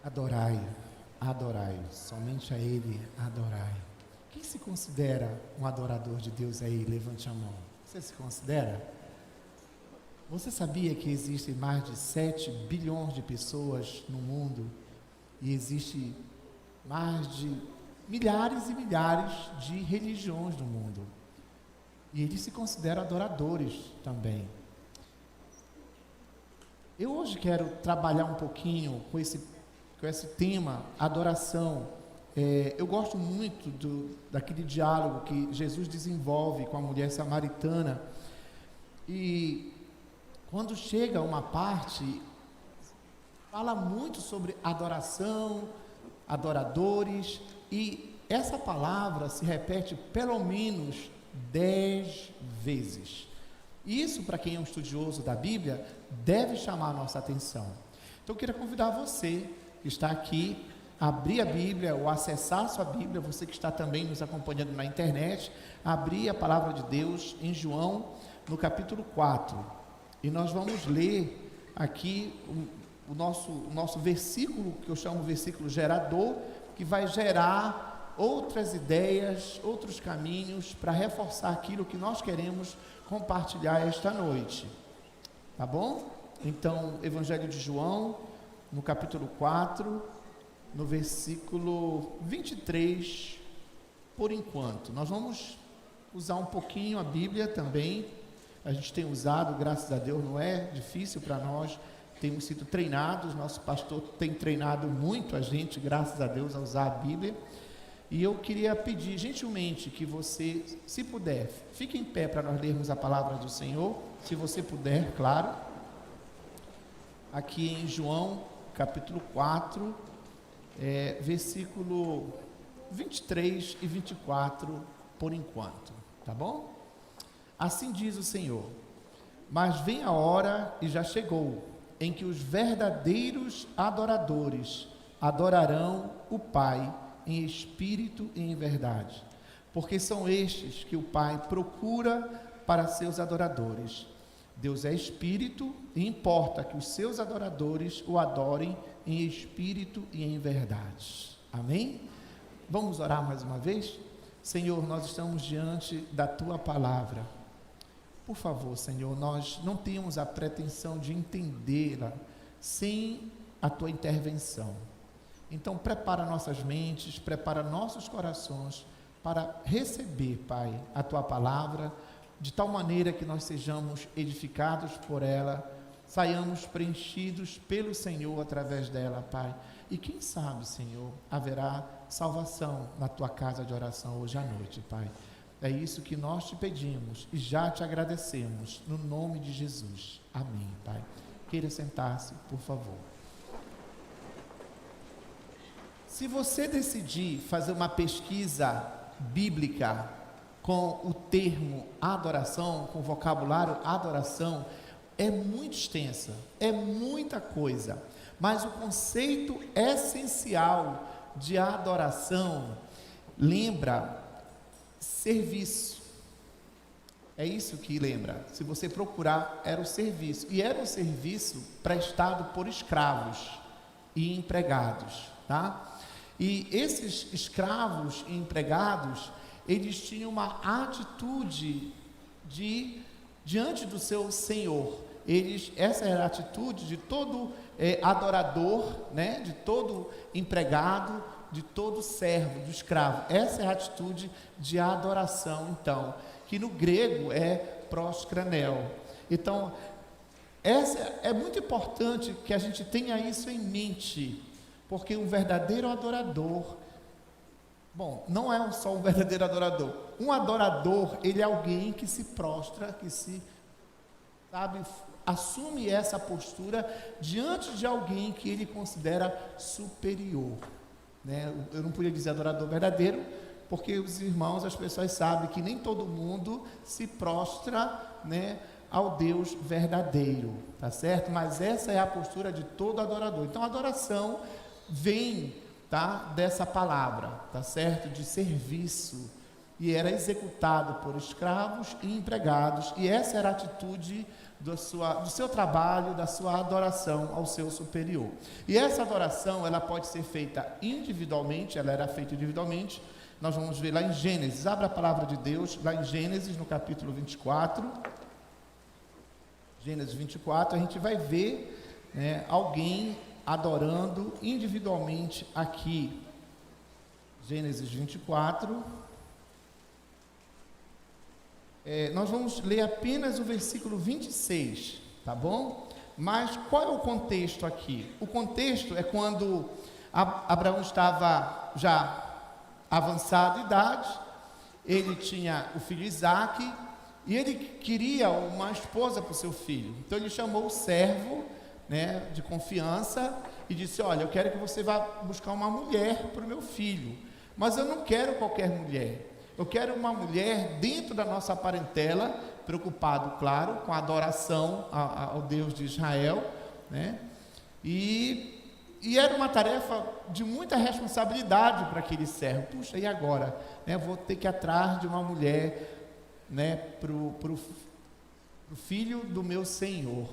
Adorai, adorai, somente a Ele adorai. Quem se considera um adorador de Deus aí? Levante a mão. Você se considera? Você sabia que existem mais de 7 bilhões de pessoas no mundo e existe mais de milhares e milhares de religiões no mundo? E eles se consideram adoradores também. Eu hoje quero trabalhar um pouquinho com esse tema, adoração. Eu gosto muito daquele diálogo que Jesus desenvolve com a mulher samaritana. E quando chega uma parte, fala muito sobre adoração, adoradores, e essa palavra se repete pelo menos 10 vezes. Isso, para quem é um estudioso da Bíblia, deve chamar a nossa atenção. Então eu queria convidar você que está aqui a abrir a Bíblia ou acessar a sua Bíblia, você que está também nos acompanhando na internet, abrir a palavra de Deus em João, no capítulo 4. E nós vamos ler aqui o nosso versículo, que eu chamo de versículo gerador, que vai gerar outras ideias, outros caminhos para reforçar aquilo que nós queremos compartilhar esta noite. Tá bom? Então, Evangelho de João, no capítulo 4, no versículo 23, por enquanto. Nós vamos usar um pouquinho a Bíblia também. A gente tem usado, graças a Deus, não é difícil para nós. Temos sido treinados, nosso pastor tem treinado muito a gente, graças a Deus, a usar a Bíblia. E eu queria pedir gentilmente que você, se puder, fique em pé para nós lermos a palavra do Senhor, se você puder, claro. Aqui em João, capítulo 4, versículo 23 e 24, por enquanto, tá bom? Assim diz o Senhor: mas vem a hora, e já chegou, em que os verdadeiros adoradores adorarão o Pai em espírito e em verdade, porque são estes que o Pai procura para seus adoradores. Deus é espírito e importa que os seus adoradores o adorem em espírito e em verdade. Amém? Vamos orar mais uma vez? Senhor, nós estamos diante da Tua palavra. Por favor, Senhor, nós não temos a pretensão de entendê-la sem a Tua intervenção. Então, prepara nossas mentes, prepara nossos corações para receber, Pai, a Tua palavra, de tal maneira que nós sejamos edificados por ela, saiamos preenchidos pelo Senhor através dela, Pai. E quem sabe, Senhor, haverá salvação na Tua casa de oração hoje à noite, Pai. É isso que nós te pedimos e já te agradecemos, no nome de Jesus. Amém, Pai. Queira sentar-se, por favor. Se você decidir fazer uma pesquisa bíblica com o termo adoração, com o vocabulário adoração, é muito extensa, é muita coisa, mas o conceito essencial de adoração lembra serviço. É isso que lembra. Se você procurar, era o serviço, e era um serviço prestado por escravos e empregados, tá? E esses escravos e empregados, eles tinham uma atitude diante do seu senhor. Essa era a atitude de todo adorador, né? De todo empregado, de todo servo, do escravo. Essa é a atitude de adoração, então, que no grego é proskranel. Então, é muito importante que a gente tenha isso em mente, porque um verdadeiro adorador, não é só um verdadeiro adorador. Um adorador, ele é alguém que se prostra, que assume essa postura diante de alguém que ele considera superior, né? Eu não podia dizer adorador verdadeiro, porque os irmãos, as pessoas sabem que nem todo mundo se prostra, né, ao Deus verdadeiro, tá certo? Mas essa é a postura de todo adorador. Então a adoração vem, tá, dessa palavra, tá certo? De serviço, e era executado por escravos e empregados, e essa era a atitude do seu trabalho, da sua adoração ao seu superior. E essa adoração, ela pode ser feita individualmente, ela era feita individualmente. Nós vamos ver lá em Gênesis, abra a palavra de Deus, lá em Gênesis, no capítulo 24, Gênesis 24, a gente vai ver, né, alguém adorando individualmente aqui. Gênesis 24, nós vamos ler apenas o versículo 26, tá bom? Mas qual é o contexto aqui? O contexto é quando Abraão estava já avançado de idade, ele tinha o filho Isaque, e ele queria uma esposa para o seu filho. Então ele chamou o servo, né, de confiança, e disse: olha, eu quero que você vá buscar uma mulher para o meu filho, mas eu não quero qualquer mulher, eu quero uma mulher dentro da nossa parentela, preocupado, claro, com a adoração ao Deus de Israel, né? E era uma tarefa de muita responsabilidade para aquele servo. Puxa, e agora? Né, vou ter que ir atrás de uma mulher, né, pro filho do meu senhor.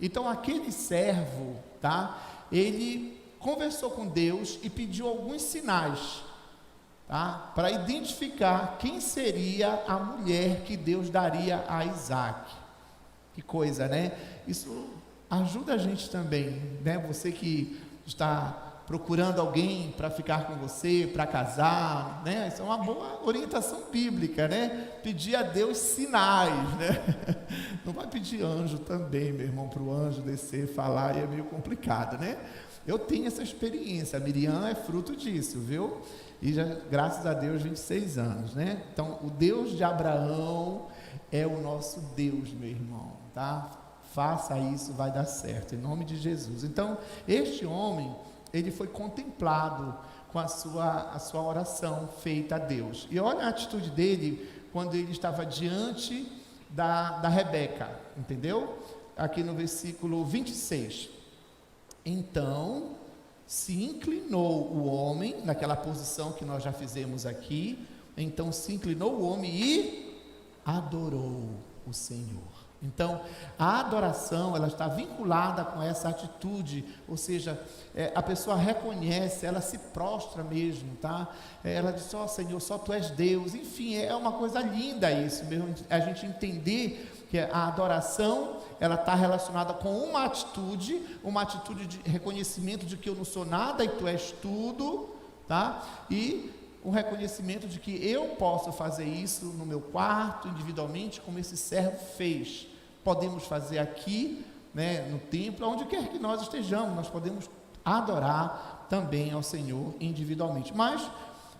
Então aquele servo, tá? Ele conversou com Deus e pediu alguns sinais, tá? Para identificar quem seria a mulher que Deus daria a Isaque. Que coisa, né? Isso ajuda a gente também, né? Você que está procurando alguém para ficar com você, para casar, né? Isso é uma boa orientação bíblica, né? Pedir a Deus sinais, né? Não vai pedir anjo também, meu irmão, para o anjo descer, falar, e é meio complicado, né? Eu tenho essa experiência, a Miriam é fruto disso, viu? E já, graças a Deus, 26 anos, né? Então, o Deus de Abraão é o nosso Deus, meu irmão, tá? Faça isso, vai dar certo, em nome de Jesus. Então, este homem, ele foi contemplado com a sua oração feita a Deus. E olha a atitude dele quando ele estava diante da Rebeca, entendeu? Aqui no versículo 26. Então, se inclinou o homem, naquela posição que nós já fizemos aqui, então se inclinou o homem e adorou o Senhor. Então, a adoração, ela está vinculada com essa atitude, ou seja, a pessoa reconhece, ela se prostra mesmo, tá? Ela diz: ó Senhor, só Tu és Deus. Enfim, é uma coisa linda isso mesmo, a gente entender que a adoração, ela está relacionada com uma atitude de reconhecimento de que eu não sou nada e Tu és tudo, tá? E um reconhecimento de que eu posso fazer isso no meu quarto, individualmente, como esse servo fez. Podemos fazer aqui, né, no templo, onde quer que nós estejamos, nós podemos adorar também ao Senhor individualmente, mas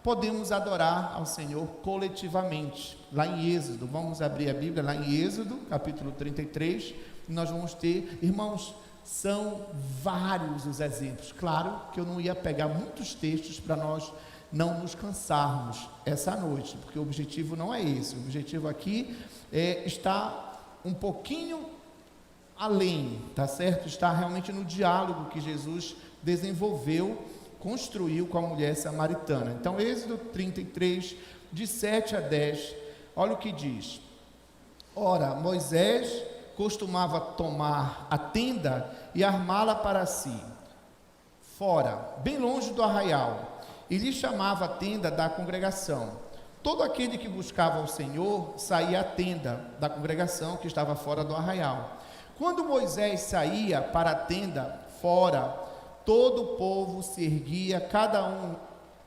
podemos adorar ao Senhor coletivamente. Lá em Êxodo, vamos abrir a Bíblia lá em Êxodo, capítulo 33, e nós vamos ter, irmãos, são vários os exemplos. Claro que eu não ia pegar muitos textos para nós não nos cansarmos essa noite, porque o objetivo não é esse. O objetivo aqui está um pouquinho além, tá certo? Está realmente no diálogo que Jesus desenvolveu, construiu com a mulher samaritana. Então, Êxodo 33, de 7 a 10, olha o que diz: ora, Moisés costumava tomar a tenda e armá-la para si, fora, bem longe do arraial, e lhe chamava a tenda da congregação. Todo aquele que buscava o Senhor saía à tenda da congregação que estava fora do arraial. Quando Moisés saía para a tenda fora, todo o povo se erguia, cada um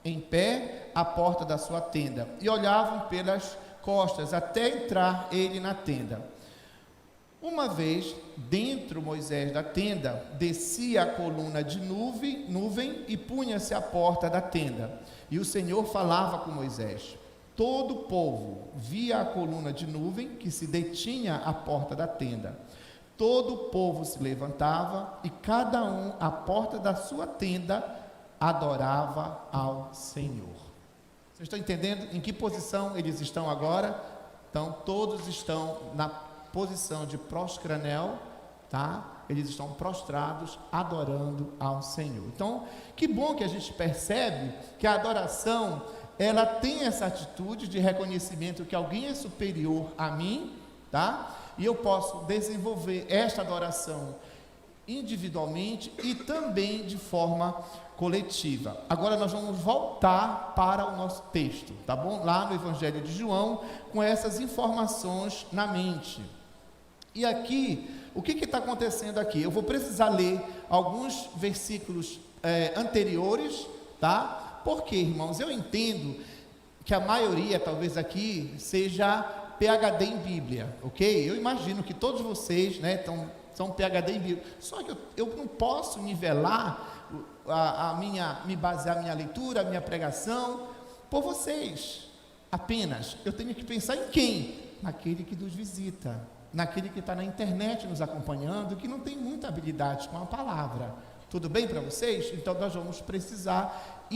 em pé, à porta da sua tenda, e olhavam pelas costas até entrar ele na tenda. Uma vez, dentro Moisés da tenda, descia a coluna de nuvem e punha-se à porta da tenda. E o Senhor falava com Moisés. Todo o povo via a coluna de nuvem que se detinha à porta da tenda. Todo o povo se levantava e cada um à porta da sua tenda adorava ao Senhor. Vocês estão entendendo em que posição eles estão agora? Então, todos estão na posição de proscranel, tá? Eles estão prostrados, adorando ao Senhor. Então, que bom que a gente percebe que a adoração, ela tem essa atitude de reconhecimento que alguém é superior a mim, tá? E eu posso desenvolver esta adoração individualmente e também de forma coletiva. Agora nós vamos voltar para o nosso texto, tá bom? Lá no Evangelho de João, com essas informações na mente. E aqui, o que está acontecendo aqui? Eu vou precisar ler alguns versículos anteriores, tá? Porque, irmãos, eu entendo que a maioria, talvez aqui, seja PhD em Bíblia, ok? Eu imagino que todos vocês, né, são PhD em Bíblia. Só que eu não posso nivelar me basear a minha leitura, a minha pregação, por vocês apenas. Eu tenho que pensar em quem? Naquele que nos visita, naquele que está na internet nos acompanhando, que não tem muita habilidade com a palavra. Tudo bem para vocês? Então nós vamos precisar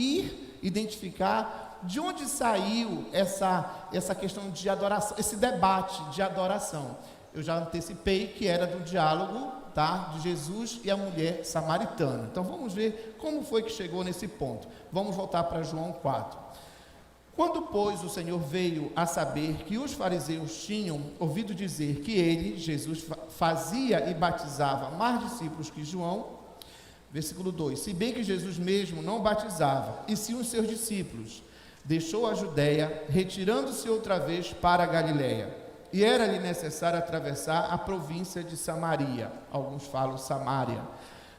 identificar de onde saiu essa questão de adoração, esse debate de adoração. Eu já antecipei que era do diálogo, tá, de Jesus e a mulher samaritana. Então vamos ver como foi que chegou nesse ponto. Vamos voltar para João 4. Quando, pois, o Senhor veio a saber que os fariseus tinham ouvido dizer que ele, Jesus, fazia e batizava mais discípulos que João, versículo 2, se bem que Jesus mesmo não batizava, e sim os seus discípulos, deixou a Judéia, retirando-se outra vez para a Galiléia. E era-lhe necessário atravessar a província de Samaria. Alguns falam Samária.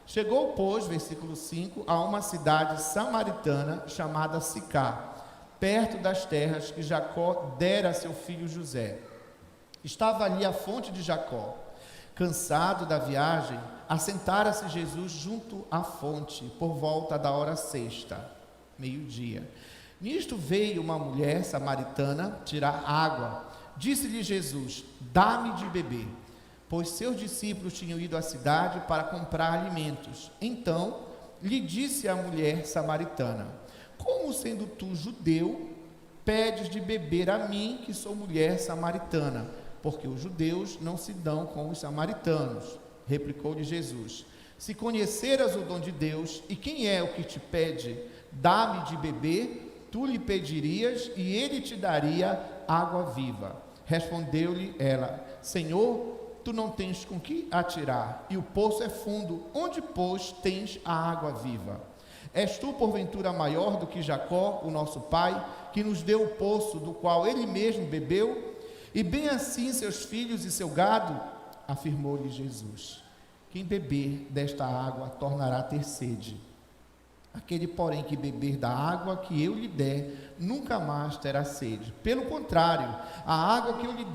Chegou, pois, versículo 5, a uma cidade samaritana chamada Sicá, perto das terras que Jacó dera a seu filho José. Estava ali a fonte de Jacó. Cansado da viagem, assentara-se Jesus junto à fonte, por volta da hora sexta, meio-dia. Nisto veio uma mulher samaritana tirar água. Disse-lhe Jesus, dá-me de beber, pois seus discípulos tinham ido à cidade para comprar alimentos. Então lhe disse a mulher samaritana, como sendo tu judeu, pedes de beber a mim, que sou mulher samaritana? Porque os judeus não se dão com os samaritanos. Replicou-lhe Jesus, se conheceras o dom de Deus, e quem é o que te pede, dá-me de beber, tu lhe pedirias, e ele te daria água viva. Respondeu-lhe ela, Senhor, tu não tens com que atirar, e o poço é fundo, onde, pois, tens a água viva? És tu, porventura, maior do que Jacó, o nosso pai, que nos deu o poço, do qual ele mesmo bebeu, e bem assim seus filhos e seu gado? Afirmou-lhe Jesus, quem beber desta água tornará a ter sede. Aquele, porém, que beber da água que eu lhe der, nunca mais terá sede. Pelo contrário, a água que eu lhe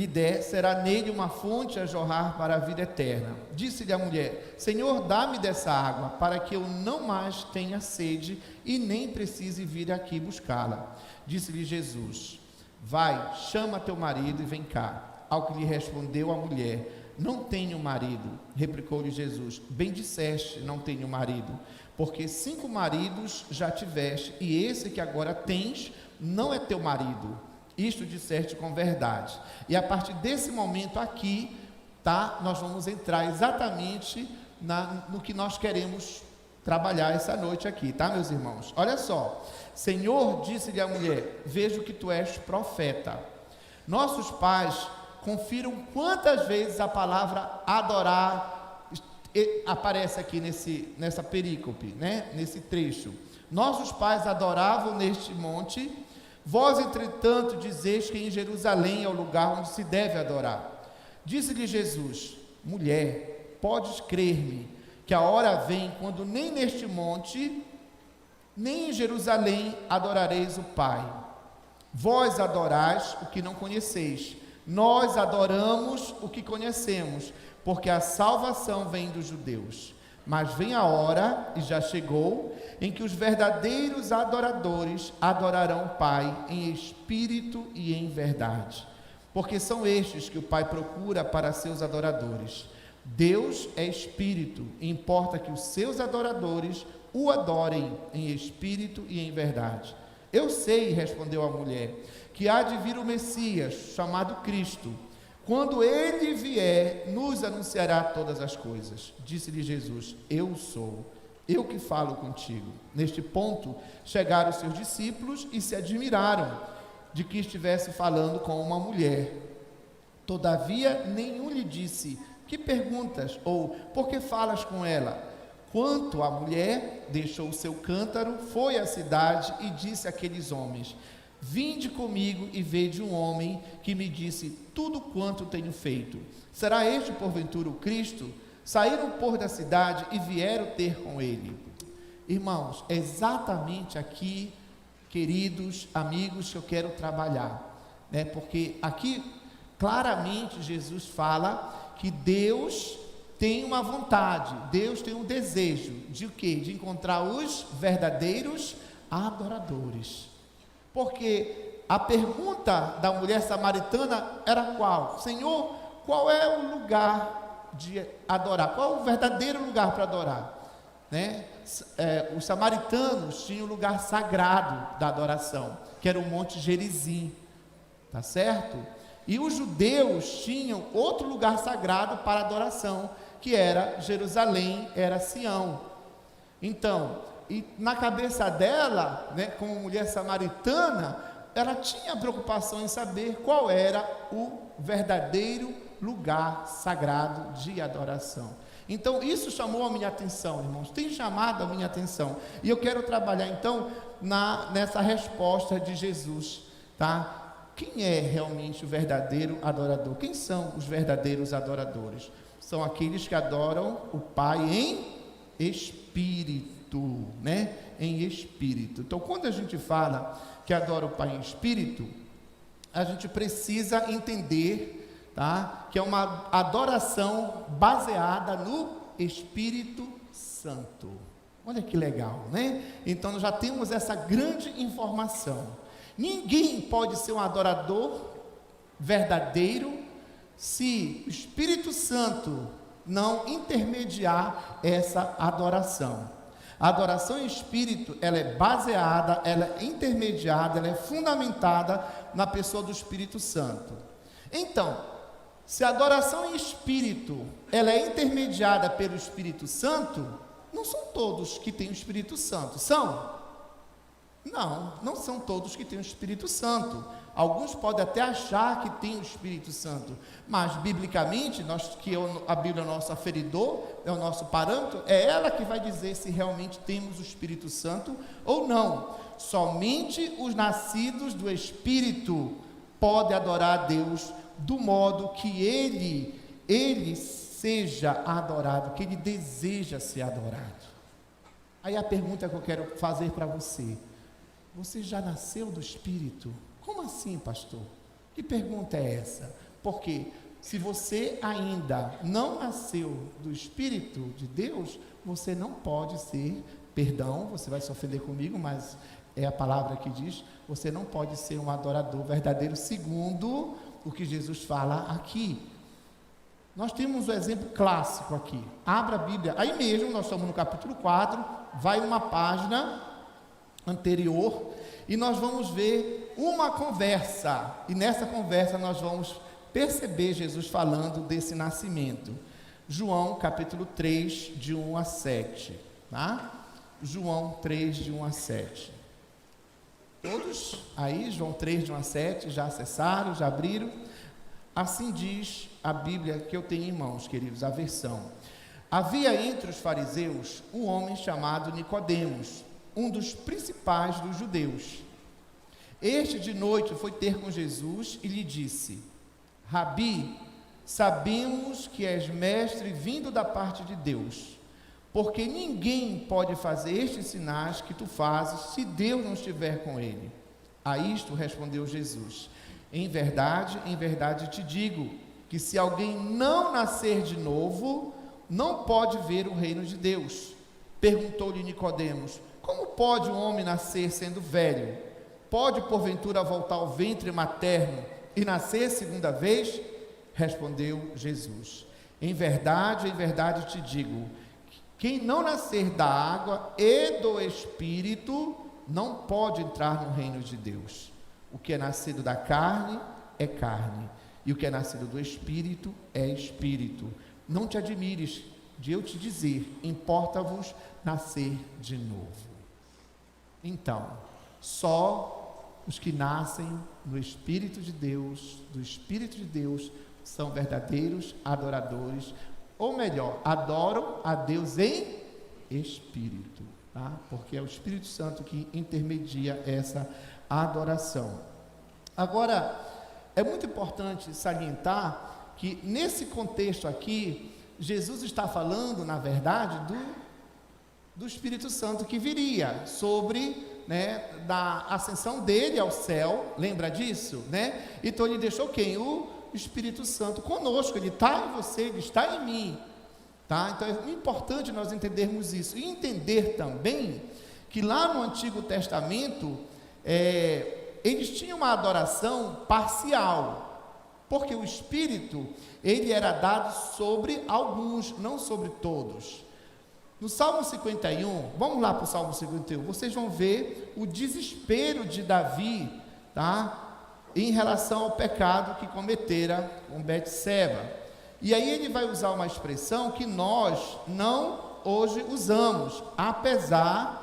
der será nele uma fonte a jorrar para a vida eterna. Disse-lhe a mulher, Senhor, dá-me dessa água, para que eu não mais tenha sede e nem precise vir aqui buscá-la. Disse-lhe Jesus, vai, chama teu marido e vem cá. Ao que lhe respondeu a mulher, não tenho marido. Replicou-lhe Jesus, bem disseste, não tenho marido, porque 5 maridos já tiveste, e esse que agora tens não é teu marido. Isto disseste com verdade. E a partir desse momento aqui, tá, nós vamos entrar exatamente no que nós queremos trabalhar essa noite aqui, tá, meus irmãos? Olha só, Senhor, disse-lhe a mulher, vejo que tu és profeta. Nossos pais confiram quantas vezes a palavra adorar aparece aqui nessa perícope, né? Nesse trecho. Nossos pais adoravam neste monte, vós, entretanto, dizeis que em Jerusalém é o lugar onde se deve adorar. Disse-lhe Jesus, mulher, podes crer-me, que a hora vem quando nem neste monte, nem em Jerusalém adorareis o Pai. Vós adorais o que não conheceis, nós adoramos o que conhecemos, porque a salvação vem dos judeus. Mas vem a hora, e já chegou, em que os verdadeiros adoradores adorarão o Pai em espírito e em verdade, porque são estes que o Pai procura para seus adoradores. Deus é espírito, e importa que os seus adoradores o adorem em espírito e em verdade. Eu sei, respondeu a mulher, que há de vir o Messias, chamado Cristo. Quando ele vier, nos anunciará todas as coisas. Disse-lhe Jesus, eu sou eu que falo contigo. Neste ponto, chegaram os seus discípulos e se admiraram de que estivesse falando com uma mulher. Todavia, nenhum lhe disse: que perguntas? Ou, por que falas com ela? Quanto à mulher, deixou o seu cântaro, foi à cidade e disse àqueles homens: vinde comigo e vede um homem que me disse tudo quanto tenho feito. Será este porventura o Cristo? Saíram por da cidade e vieram ter com ele. Irmãos, é exatamente aqui, queridos amigos, que eu quero trabalhar, né? Porque aqui claramente Jesus fala que Deus tem uma vontade, Deus tem um desejo de o quê? De encontrar os verdadeiros adoradores. Porque a pergunta da mulher samaritana era qual? Senhor, qual é o lugar de adorar? Qual é o verdadeiro lugar para adorar? Né? Os samaritanos tinham o lugar sagrado da adoração, que era o Monte Gerizim, tá certo? E os judeus tinham outro lugar sagrado para adoração, que era Jerusalém, era Sião. Então, e na cabeça dela, né, como mulher samaritana, ela tinha preocupação em saber qual era o verdadeiro lugar sagrado de adoração. Então, isso chamou a minha atenção, irmãos, tem chamado a minha atenção. E eu quero trabalhar, então, nessa resposta de Jesus, tá? Quem é realmente o verdadeiro adorador? Quem são os verdadeiros adoradores? São aqueles que adoram o Pai em espírito, né? Em espírito. Então, quando a gente fala que adora o Pai em espírito, a gente precisa entender, tá? Que é uma adoração baseada no Espírito Santo. Olha que legal, né? Então, nós já temos essa grande informação. Ninguém pode ser um adorador verdadeiro se o Espírito Santo não intermediar essa adoração. A adoração em espírito, ela é baseada, ela é intermediada, ela é fundamentada na pessoa do Espírito Santo. Então, se a adoração em espírito, ela é intermediada pelo Espírito Santo, não são todos que têm o Espírito Santo, são? Não, não são todos que têm o Espírito Santo. Alguns podem até achar que têm o Espírito Santo, mas biblicamente, a Bíblia é o nosso aferidor, é o nosso parâmetro, é ela que vai dizer se realmente temos o Espírito Santo ou não. Somente os nascidos do Espírito podem adorar a Deus do modo que Ele seja adorado, que Ele deseja ser adorado. Aí a pergunta que eu quero fazer para você: você já nasceu do Espírito? Como assim, pastor? Que pergunta é essa? Porque se você ainda não nasceu do Espírito de Deus, você não pode ser, perdão, você vai se ofender comigo, mas é a palavra que diz, você não pode ser um adorador verdadeiro segundo o que Jesus fala aqui. Nós temos um exemplo clássico aqui. Abra a Bíblia, aí mesmo, nós estamos no capítulo 4, vai uma página anterior, e nós vamos ver uma conversa, e nessa conversa nós vamos perceber Jesus falando desse nascimento. João capítulo 3, de 1 a 7, tá? João 3, de 1 a 7. Todos aí, João 3, de 1 a 7, já acessaram, já abriram? Assim diz a Bíblia que eu tenho em mãos, queridos, a versão. Havia entre os fariseus um homem chamado Nicodemos, um dos principais dos judeus. Este de noite foi ter com Jesus e lhe disse: Rabi, sabemos que és mestre vindo da parte de Deus, porque ninguém pode fazer estes sinais que tu fazes se Deus não estiver com ele. A isto respondeu Jesus: em verdade te digo, que se alguém não nascer de novo, não pode ver o reino de Deus. Perguntou-lhe Nicodemos: como pode um homem nascer sendo velho? Pode porventura voltar ao ventre materno e nascer segunda vez? Respondeu Jesus: em verdade te digo, quem não nascer da água e do Espírito não pode entrar no reino de Deus. O que é nascido da carne é carne, e o que é nascido do Espírito é Espírito. Não te admires de eu te dizer: importa-vos nascer de novo. Então, só os que nascem no Espírito de Deus, do Espírito de Deus, são verdadeiros adoradores, ou melhor, adoram a Deus em Espírito, tá? Porque é o Espírito Santo que intermedia essa adoração. Agora, é muito importante salientar que nesse contexto aqui, Jesus está falando, na verdade, do Espírito Santo que viria sobre, da ascensão dele ao céu. Lembra disso, Então ele deixou quem? O Espírito Santo conosco. Ele está em você, ele está em mim, tá? Então é importante nós entendermos isso e entender também que lá no Antigo Testamento eles tinham uma adoração parcial, porque o Espírito ele era dado sobre alguns, não sobre todos. No Salmo 51, vamos lá para o Salmo 51, vocês vão ver o desespero de Davi, tá? Em relação ao pecado que cometera com Betseba. E aí ele vai usar uma expressão que nós não hoje usamos, apesar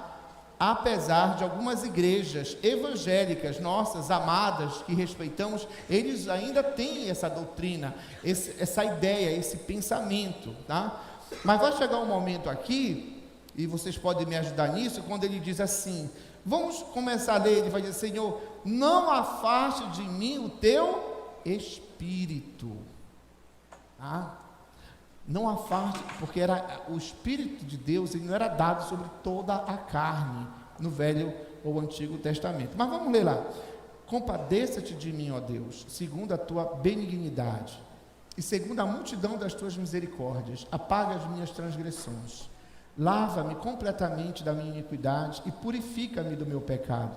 de algumas igrejas evangélicas nossas, amadas, que respeitamos, eles ainda têm essa doutrina, essa ideia, esse pensamento, tá? Mas vai chegar um momento aqui, e vocês podem me ajudar nisso, quando ele diz assim, vamos começar a ler, ele vai dizer: Senhor, não afaste de mim o teu Espírito, tá? Não afaste, porque era o Espírito de Deus, ele não era dado sobre toda a carne, no Velho ou Antigo Testamento. Mas vamos ler lá: compadeça-te de mim, ó Deus, segundo a tua benignidade, e segundo a multidão das tuas misericórdias, apaga as minhas transgressões, lava-me completamente da minha iniquidade e purifica-me do meu pecado,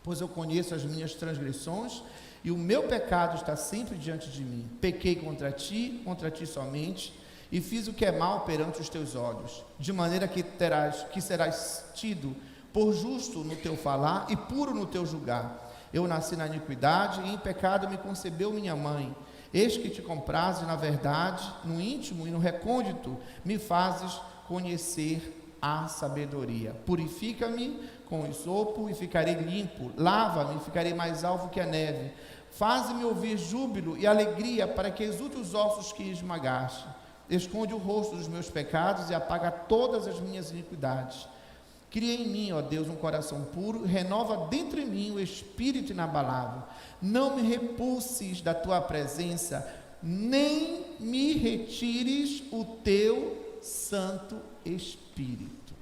pois eu conheço as minhas transgressões e o meu pecado está sempre diante de mim. Pequei contra ti somente, e fiz o que é mal perante os teus olhos, de maneira que serás tido por justo no teu falar e puro no teu julgar. Eu nasci na iniquidade e em pecado me concebeu minha mãe. Eis que te comprases na verdade, no íntimo e no recôndito, me fazes conhecer a sabedoria. Purifica-me com esopo e ficarei limpo, lava-me e ficarei mais alvo que a neve. Faze-me ouvir júbilo e alegria, para que exulte os ossos que esmagaste. Esconde o rosto dos meus pecados e apaga todas as minhas iniquidades. Cria em mim, ó Deus, um coração puro, renova dentro de mim o espírito inabalável. Não me repulses da tua presença, nem me retires o teu Santo Espírito.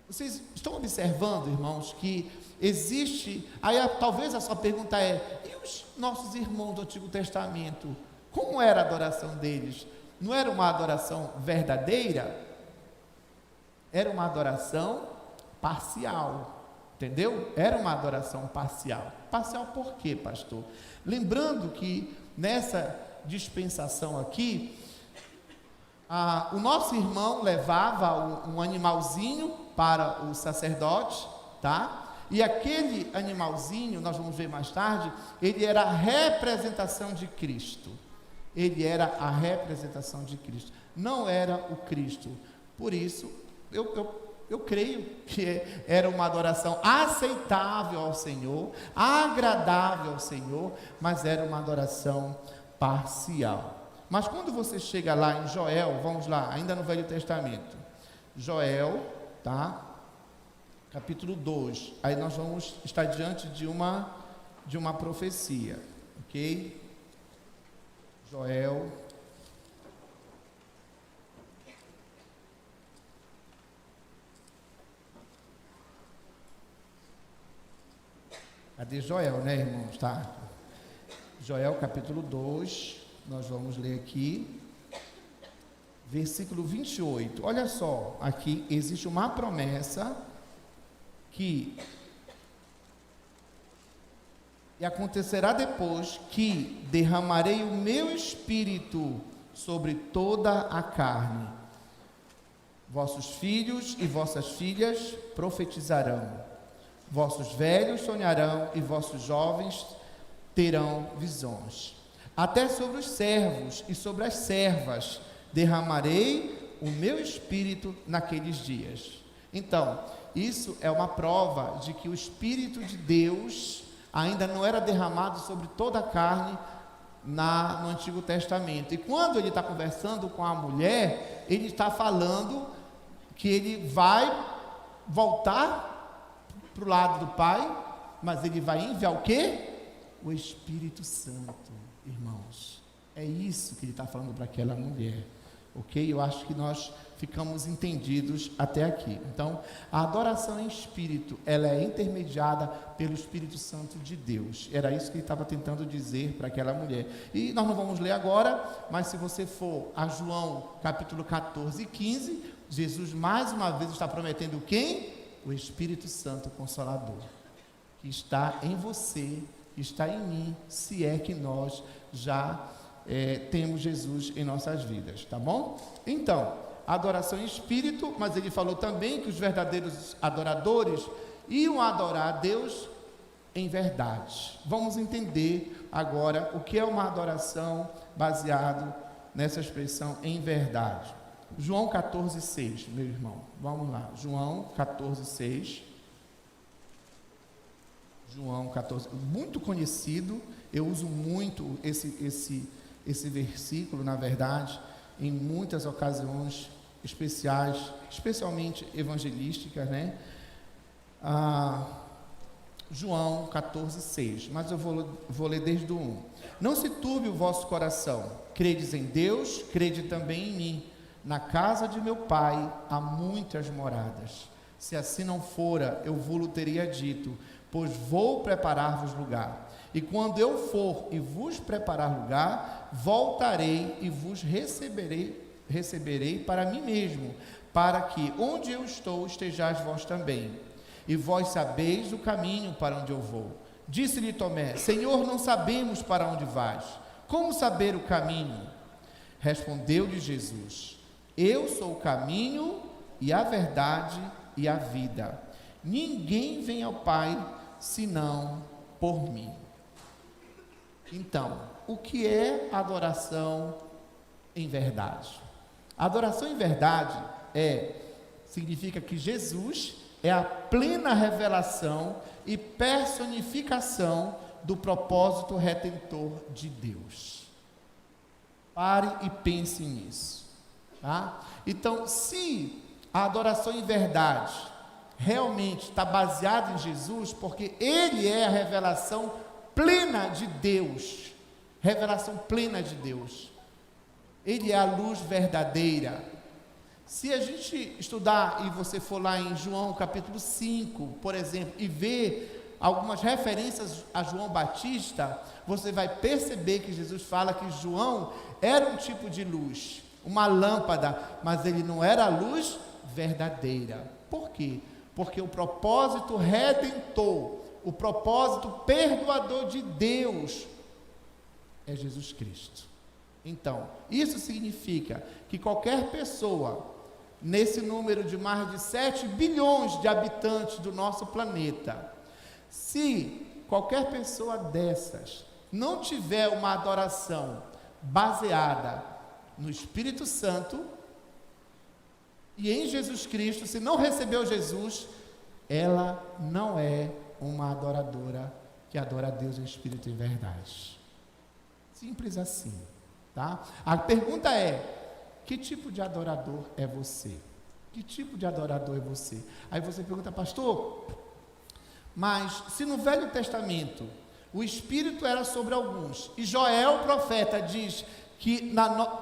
Vocês estão observando, irmãos, que existe, aí talvez a sua pergunta é: e os nossos irmãos do Antigo Testamento, como era a adoração deles? Não era uma adoração verdadeira? Era uma adoração parcial, entendeu? Era uma adoração parcial. Parcial por quê, pastor? Lembrando que nessa dispensação aqui, o nosso irmão levava um animalzinho para o sacerdote, tá? E aquele animalzinho, nós vamos ver mais tarde, ele era a representação de Cristo. Ele era a representação de Cristo, não era o Cristo. Por isso, eu creio que era uma adoração aceitável ao Senhor, agradável ao Senhor, mas era uma adoração parcial. Mas quando você chega lá em Joel, vamos lá, ainda no Velho Testamento, Joel, tá? Capítulo 2, aí nós vamos estar diante de uma profecia, ok? Joel, cadê Joel, né, irmãos? Tá? Joel capítulo 2, nós vamos ler aqui, versículo 28. Olha só, aqui existe uma promessa que e acontecerá depois que derramarei o meu espírito sobre toda a carne. Vossos filhos e vossas filhas profetizarão, vossos velhos sonharão e vossos jovens terão visões. Até sobre os servos e sobre as servas derramarei o meu espírito naqueles dias. Então, isso é uma prova de que o Espírito de Deus ainda não era derramado sobre toda a carne no Antigo Testamento. E quando ele está conversando com a mulher, ele está falando que ele vai voltar para o lado do Pai, mas ele vai enviar o quê? O Espírito Santo, irmãos. É isso que ele está falando para aquela mulher, ok? Eu acho que nós ficamos entendidos até aqui. Então, a adoração em espírito, ela é intermediada pelo Espírito Santo de Deus. Era isso que ele estava tentando dizer para aquela mulher. E nós não vamos ler agora, mas se você for a João capítulo 14 e 15, Jesus mais uma vez está prometendo quem? O Espírito Santo Consolador, que está em você, que está em mim, se é que nós já temos Jesus em nossas vidas, tá bom? Então, adoração em espírito, mas ele falou também que os verdadeiros adoradores iam adorar a Deus em verdade. Vamos entender agora o que é uma adoração baseado nessa expressão em verdade. João 14,6, meu irmão, vamos lá, João 14,6. João 14, muito conhecido, eu uso muito esse versículo, na verdade, em muitas ocasiões especiais, especialmente evangelísticas, né? João 14,6, mas eu vou ler desde o 1. Não se turbe o vosso coração, credes em Deus, crede também em mim. Na casa de meu pai há muitas moradas. Se assim não fora, eu vou-lo teria dito, pois vou preparar-vos lugar. E quando eu for e vos preparar lugar, voltarei e vos receberei para mim mesmo, para que onde eu estou estejais vós também. E vós sabeis o caminho para onde eu vou. Disse-lhe Tomé: Senhor, não sabemos para onde vais. Como saber o caminho? Respondeu-lhe Jesus: Eu sou o caminho e a verdade e a vida. Ninguém vem ao Pai senão por mim. Então, o que é adoração em verdade? Adoração em verdade significa que Jesus é a plena revelação e personificação do propósito redentor de Deus. Pare e pense nisso, tá? Então, se a adoração em verdade realmente está baseada em Jesus, porque Ele é a revelação plena de Deus, revelação plena de Deus, Ele é a luz verdadeira. Se a gente estudar e você for lá em João capítulo 5, por exemplo, e ver algumas referências a João Batista, você vai perceber que Jesus fala que João era um tipo de luz, uma lâmpada, mas ele não era a luz verdadeira. Por quê? Porque o propósito redentor, o propósito perdoador de Deus é Jesus Cristo. Então, isso significa que qualquer pessoa, nesse número de mais de 7 bilhões de habitantes do nosso planeta, se qualquer pessoa dessas não tiver uma adoração baseada no Espírito Santo e em Jesus Cristo, se não recebeu Jesus, ela não é uma adoradora que adora a Deus em espírito e em verdade. Simples assim, tá? A pergunta é: que tipo de adorador é você? Que tipo de adorador é você? Aí você pergunta: pastor, mas se no Velho Testamento o Espírito era sobre alguns, e Joel, o profeta, diz que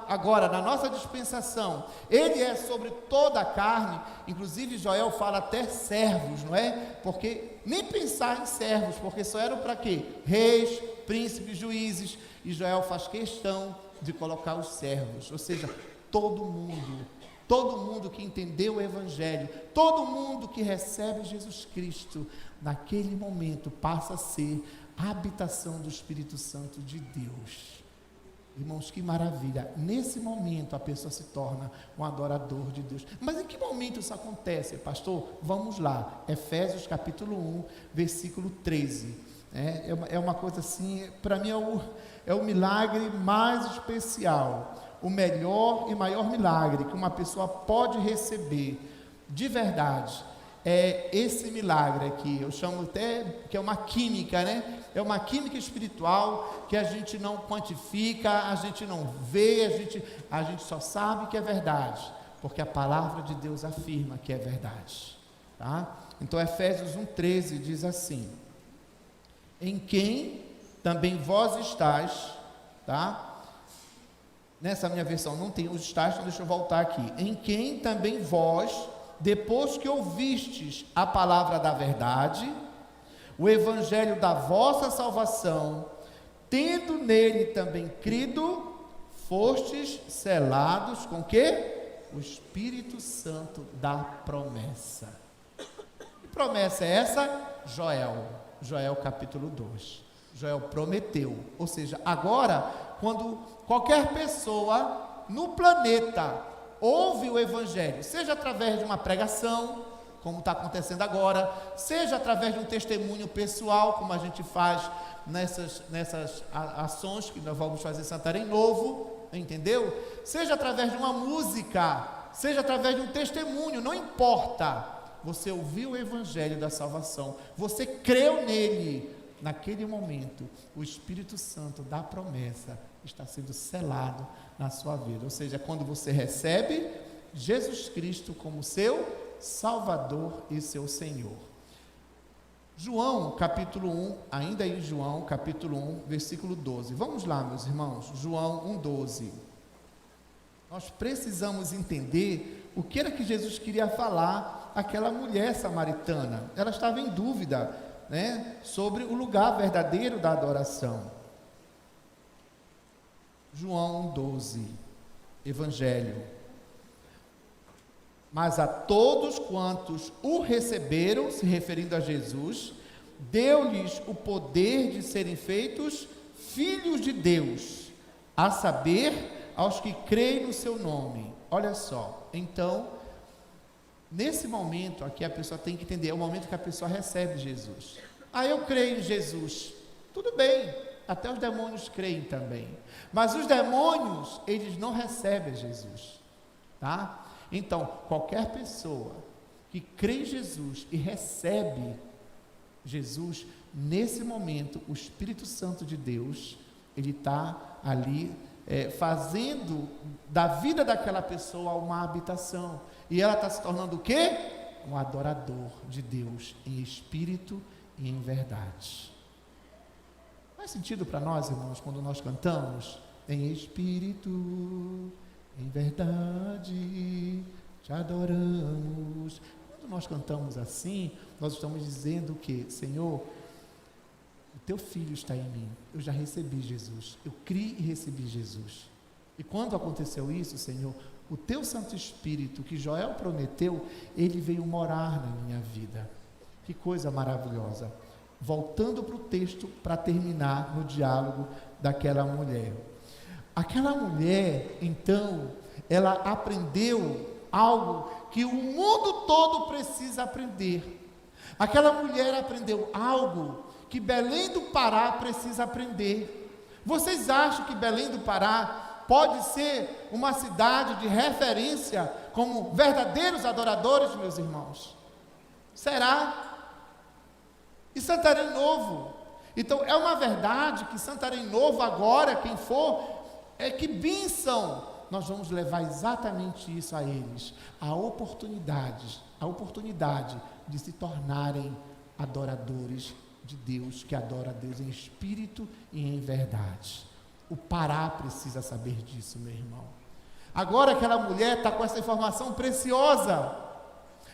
agora, na nossa dispensação, Ele é sobre toda a carne, inclusive Joel fala até servos, não é? Porque nem pensar em servos, porque só eram para quê? Reis, príncipes, juízes, e Joel faz questão de colocar os servos, ou seja, todo mundo que entendeu o Evangelho, todo mundo que recebe Jesus Cristo, naquele momento passa a ser a habitação do Espírito Santo de Deus. Irmãos, que maravilha! Nesse momento a pessoa se torna um adorador de Deus. Mas em que momento isso acontece, pastor? Vamos lá, Efésios capítulo 1, versículo 13. É uma coisa assim, para mim é o milagre mais especial, o melhor e maior milagre que uma pessoa pode receber, de verdade, é esse milagre aqui. Eu chamo até que é uma química, né? É uma química espiritual que a gente não quantifica, a gente não vê, a gente só sabe que é verdade, porque a palavra de Deus afirma que é verdade, tá? Então Efésios 1:13 diz assim: em quem também vós estáis, tá? Nessa minha versão não tem os estáis, então deixa eu voltar aqui. Em quem também vós, depois que ouvistes a palavra da verdade, o evangelho da vossa salvação, tendo nele também crido, fostes selados com quê? O Espírito Santo da promessa. Que promessa é essa? Joel capítulo 2. Joel prometeu, ou seja, agora, quando qualquer pessoa no planeta ouve o evangelho, seja através de uma pregação, como está acontecendo agora, seja através de um testemunho pessoal, como a gente faz nessas ações que nós vamos fazer em Santarém Novo, entendeu? Seja através de uma música, seja através de um testemunho, não importa, você ouviu o evangelho da salvação, você creu nele, naquele momento, o Espírito Santo da promessa está sendo selado na sua vida, ou seja, quando você recebe Jesus Cristo como seu Salvador e seu Senhor. João capítulo 1, ainda em João capítulo 1, versículo 12, vamos lá meus irmãos, João 1:12, nós precisamos entender o que era que Jesus queria falar àquela mulher samaritana. Ela estava em dúvida, né, sobre o lugar verdadeiro da adoração. João 1:12, Evangelho: mas a todos quantos o receberam, se referindo a Jesus, deu-lhes o poder de serem feitos filhos de Deus, a saber, aos que creem no seu nome. Olha só, então, nesse momento aqui a pessoa tem que entender, é o momento que a pessoa recebe Jesus. Eu creio em Jesus, tudo bem, até os demônios creem também, mas os demônios, eles não recebem Jesus, tá? Então, qualquer pessoa que crê em Jesus e recebe Jesus, nesse momento, o Espírito Santo de Deus, ele está ali fazendo da vida daquela pessoa uma habitação, e ela está se tornando o quê? Um adorador de Deus, em espírito e em verdade. Faz sentido para nós, irmãos, quando nós cantamos em espírito, em verdade, te adoramos. Quando nós cantamos assim, nós estamos dizendo que, Senhor, o teu filho está em mim, eu já recebi Jesus, eu criei e recebi Jesus. E quando aconteceu isso, Senhor, o teu Santo Espírito, que Joel prometeu, ele veio morar na minha vida. Que coisa maravilhosa. Voltando para o texto, para terminar no diálogo daquela mulher. Aquela mulher, então, ela aprendeu algo que o mundo todo precisa aprender. Aquela mulher aprendeu algo que Belém do Pará precisa aprender. Vocês acham que Belém do Pará pode ser uma cidade de referência como verdadeiros adoradores, meus irmãos? Será? E Santarém Novo? Então, é uma verdade que Santarém Novo agora, quem for, que bênção, nós vamos levar exatamente isso a eles, a oportunidade de se tornarem adoradores de Deus, que adora a Deus em espírito e em verdade. O Pará precisa saber disso, meu irmão. Agora aquela mulher está com essa informação preciosa,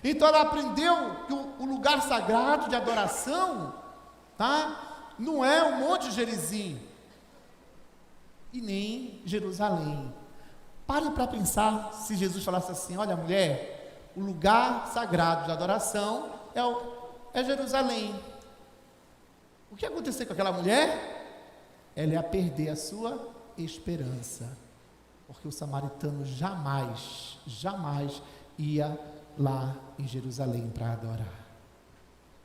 então ela aprendeu que o lugar sagrado de adoração, tá? Não é o Monte Gerizim, e nem Jerusalém. Pare para pensar, se Jesus falasse assim: olha mulher, o lugar sagrado de adoração é Jerusalém. O que ia acontecer com aquela mulher? Ela ia perder a sua esperança, porque o samaritano jamais ia lá em Jerusalém para adorar.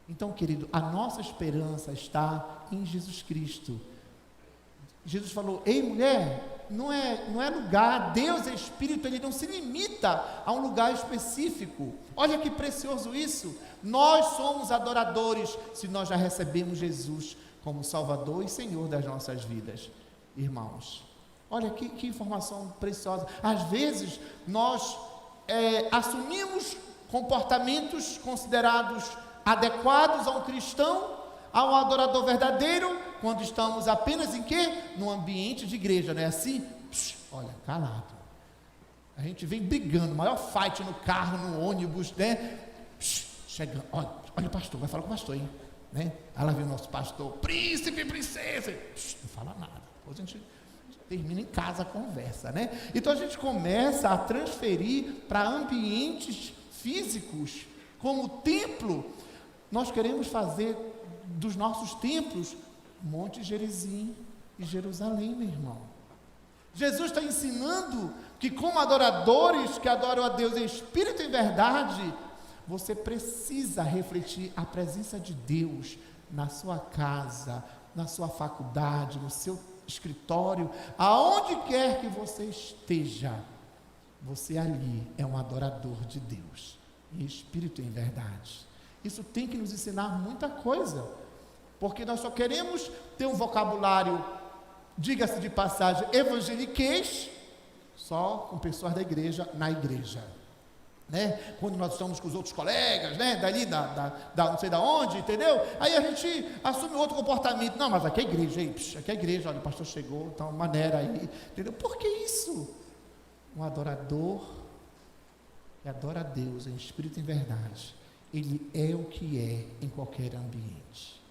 Então, querido, a nossa esperança está em Jesus Cristo. Jesus falou: ei mulher, não é lugar. Deus é Espírito, Ele não se limita a um lugar específico. Olha que precioso isso. Nós somos adoradores se nós já recebemos Jesus como Salvador e Senhor das nossas vidas, irmãos. Olha que informação preciosa. Às vezes nós assumimos comportamentos considerados adequados a um cristão, a um adorador verdadeiro, quando estamos apenas em quê? No ambiente de igreja, não é assim? Olha, calado. A gente vem brigando, maior fight no carro, no ônibus, né? Chegando, olha o pastor, vai falar com o pastor, hein? Né? Aí lá vem o nosso pastor, príncipe, princesa. Não fala nada. Depois a gente termina em casa a conversa, né? Então a gente começa a transferir para ambientes físicos, como o templo. Nós queremos fazer dos nossos templos Monte Gerizim e Jerusalém, meu irmão. Jesus está ensinando que como adoradores que adoram a Deus em espírito e em verdade, você precisa refletir a presença de Deus na sua casa, na sua faculdade, no seu escritório, aonde quer que você esteja. Você ali é um adorador de Deus, em espírito e em verdade. Isso tem que nos ensinar muita coisa, porque nós só queremos ter um vocabulário, diga-se de passagem, evangeliquez, só com pessoas da igreja, na igreja, né? Quando nós estamos com os outros colegas, né? Dali, não sei da onde, entendeu? Aí a gente assume outro comportamento. Não, mas aqui é igreja, aí, aqui é igreja, olha, o pastor chegou, então maneira aí, entendeu? Por que isso? Um adorador que adora a Deus em espírito e em verdade, ele é o que é em qualquer ambiente.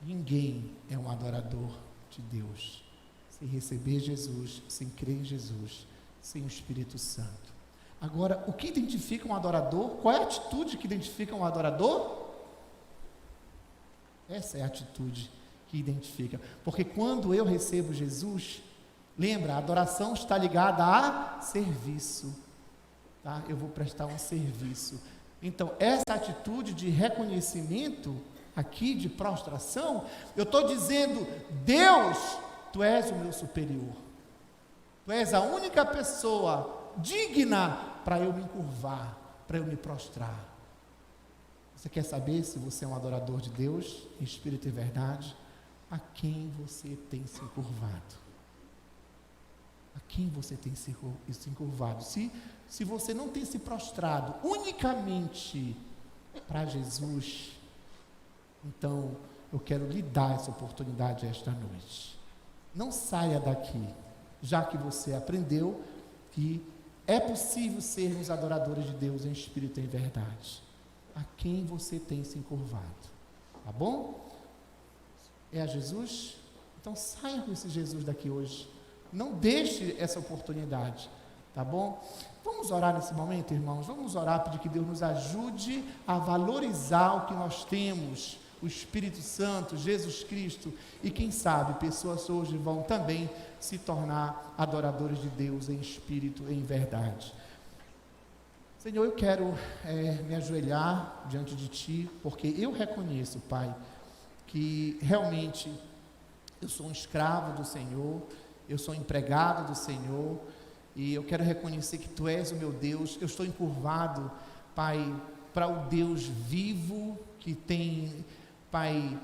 Ninguém é um adorador de Deus sem receber Jesus, sem crer em Jesus, sem o Espírito Santo. Agora, o que identifica um adorador? Qual é a atitude que identifica um adorador? Essa é a atitude que identifica. Porque quando eu recebo Jesus, lembra, a adoração está ligada a serviço. Tá? Eu vou prestar um serviço. Então, essa atitude de reconhecimento aqui, de prostração, eu estou dizendo, Deus, Tu és o meu superior. Tu és a única pessoa digna para eu me encurvar, para eu me prostrar. Você quer saber se você é um adorador de Deus, em espírito e verdade? A quem você tem se encurvado? A quem você tem se encurvado? Se você não tem se prostrado unicamente para Jesus, então eu quero lhe dar essa oportunidade esta noite. Não saia daqui, já que você aprendeu que é possível sermos adoradores de Deus em espírito e em verdade. A quem você tem se encurvado? Tá bom? É a Jesus? Então saia com esse Jesus daqui hoje. Não deixe essa oportunidade, tá bom? Vamos orar nesse momento, irmãos. Vamos orar, pedir que Deus nos ajude a valorizar o que nós temos, o Espírito Santo, Jesus Cristo, e quem sabe pessoas hoje vão também se tornar adoradores de Deus em espírito e em verdade. Senhor, eu quero me ajoelhar diante de Ti, porque eu reconheço, Pai, que realmente eu sou um escravo do Senhor, eu sou empregado do Senhor, e eu quero reconhecer que Tu és o meu Deus. Eu estou encurvado, Pai, para o Deus vivo, que tem, Pai,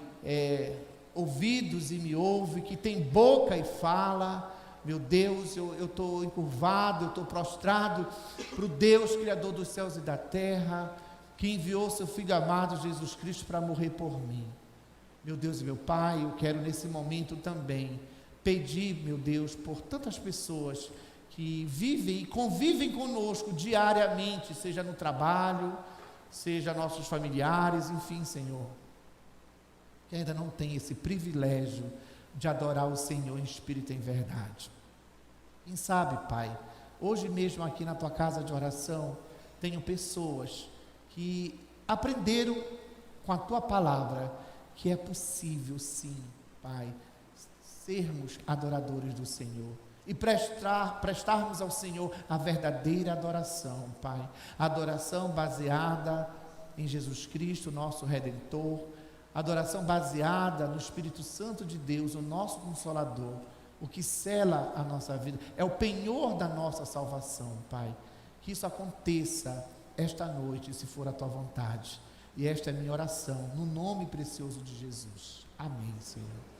ouvidos e me ouve, que tem boca e fala. Meu Deus, eu estou encurvado, eu estou prostrado para o Deus Criador dos céus e da terra, que enviou seu Filho amado Jesus Cristo para morrer por mim. Meu Deus e meu Pai, eu quero nesse momento também pedir, meu Deus, por tantas pessoas que vivem e convivem conosco diariamente, seja no trabalho, seja nossos familiares, enfim, Senhor, que ainda não tem esse privilégio de adorar o Senhor em espírito e em verdade. Quem sabe, Pai, hoje mesmo aqui na Tua casa de oração, tenho pessoas que aprenderam com a Tua palavra que é possível sim, Pai, sermos adoradores do Senhor e prestarmos ao Senhor a verdadeira adoração, Pai, adoração baseada em Jesus Cristo, nosso Redentor, adoração baseada no Espírito Santo de Deus, o nosso Consolador, o que sela a nossa vida, é o penhor da nossa salvação, Pai. Que isso aconteça esta noite, se for a tua vontade. E esta é a minha oração, no nome precioso de Jesus. Amém, Senhor.